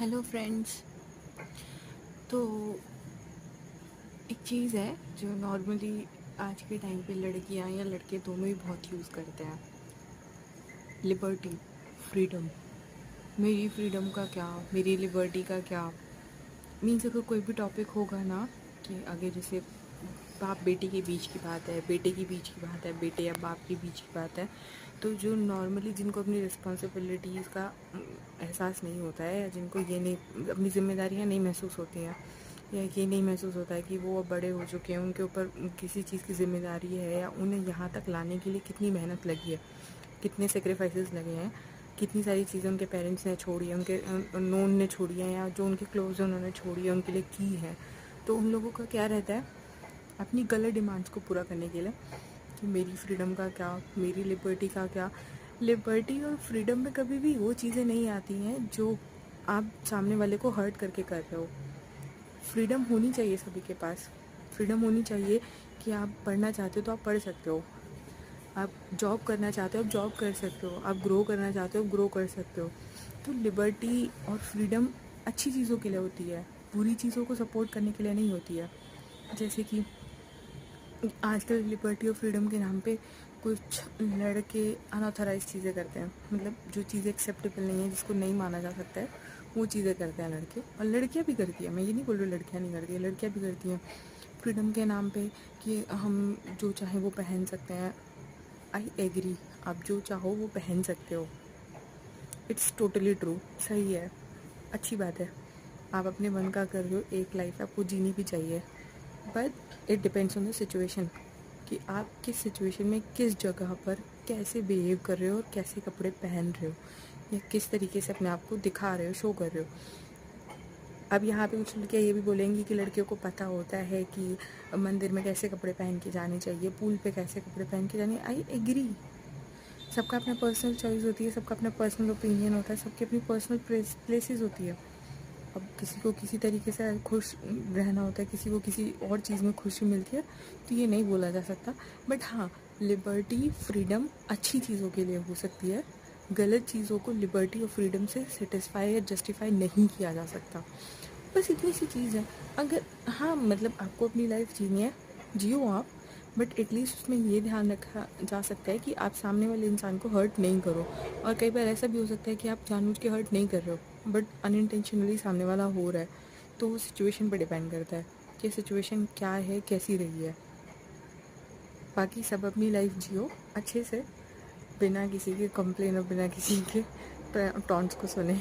Hello friends. तो एक चीज़ है जो नॉर्मली आज के टाइम पे लड़कियां या लड़के दोनों ही बहुत यूज़ करते हैं। Liberty, freedom. मेरी फ्रीडम का क्या, मेरी लिबर्टी का क्या। मीन्स अगर कोई भी टॉपिक होगा ना, कि अगर जैसे बाप बेटी के बीच की बात है, बेटे के बीच की बात है, बेटे या बाप के बीच की बात है, तो जो नॉर्मली जिनको अपनी रिस्पॉन्सिबिलिटीज़ का एहसास नहीं होता है, या जिनको ये नहीं, अपनी जिम्मेदारियाँ नहीं महसूस होती हैं, या ये नहीं महसूस होता है कि वो अब बड़े हो चुके हैं, उनके ऊपर किसी चीज़ की जिम्मेदारी है, या उन्हें यहाँ तक लाने के लिए कितनी मेहनत लगी है, कितने सेक्रीफाइसेस लगे हैं, कितनी सारी चीज़ें उनके पेरेंट्स ने छोड़ी है, उनके नोन ने छोड़ी है, या जो उनके क्लोज है उन्होंने छोड़ी है, उनके लिए की है। तो उन लोगों का क्या रहता है, अपनी गलत डिमांड्स को पूरा करने के लिए, कि मेरी फ्रीडम का क्या, मेरी लिबर्टी का क्या। लिबर्टी और फ्रीडम में कभी भी वो चीज़ें नहीं आती हैं जो आप सामने वाले को हर्ट करके कर रहे हो। फ्रीडम होनी चाहिए सभी के पास। फ्रीडम होनी चाहिए कि आप पढ़ना चाहते हो तो आप पढ़ सकते हो, आप जॉब करना चाहते हो आप जॉब कर सकते हो, आप ग्रो करना चाहते हो आप ग्रो कर सकते हो। तो लिबर्टी और फ्रीडम अच्छी चीज़ों के लिए होती है, बुरी चीज़ों को सपोर्ट करने के लिए नहीं होती है। जैसे कि आजकल लिबर्टी और फ्रीडम के नाम पे कुछ लड़के अनऑथराइज चीज़ें करते हैं, मतलब जो चीज़ें एक्सेप्टेबल नहीं है, जिसको नहीं माना जा सकता है, वो चीज़ें करते हैं लड़के। और लड़कियां भी करती हैं, मैं ये नहीं बोल रही लड़कियां नहीं करती हैं, लड़कियां भी करती हैं फ्रीडम के नाम पे, कि हम जो चाहें वो पहन सकते हैं। आई एग्री, आप जो चाहो वो पहन सकते हो, इट्स टोटली ट्रू, सही है, अच्छी बात है। आप अपने मन का कर रहे हो, एक लाइफ आपको जीनी भी चाहिए, but it depends on the situation, कि आप किस सिचुएशन में किस जगह पर कैसे बिहेव कर रहे हो और कैसे कपड़े पहन रहे हो, या किस तरीके से अपने आप को दिखा रहे हो, शो कर रहे हो। अब यहाँ पे कुछ लड़कियाँ ये भी बोलेंगी कि लड़कियों को पता होता है कि मंदिर में कैसे कपड़े पहन के जाने चाहिए, पूल पे कैसे कपड़े पहन के जाने। आई एग्री, सबका अपना पर्सनल चॉइस होती है, सबका अपना पर्सनल ओपिनियन होता है, सबकी अपनी पर्सनल प्लेसेस होती है। अब किसी को किसी तरीके से खुश रहना होता है, किसी को किसी और चीज़ में खुशी मिलती है, तो ये नहीं बोला जा सकता। बट हाँ, लिबर्टी फ्रीडम अच्छी चीज़ों के लिए हो सकती है, गलत चीज़ों को लिबर्टी और फ्रीडम से सेटिस्फाई या जस्टिफाई नहीं किया जा सकता। बस इतनी सी चीज़ है। अगर हाँ, मतलब आपको अपनी लाइफ जीनी है, जियो आप, बट एटलीस्ट उसमें ये ध्यान रखा जा सकता है कि आप सामने वाले इंसान को हर्ट नहीं करो। और कई बार ऐसा भी हो सकता है कि आप जानबूझ के हर्ट नहीं कर रहे हो, बट अनइंटेंशनली सामने वाला हो रहा है। तो वो सिचुएशन पर डिपेंड करता है कि सिचुएशन क्या है, कैसी रही है। बाकी सब अपनी लाइफ जियो अच्छे से, बिना किसी के कंप्लेन और बिना किसी के टॉन्ट्स को सुने।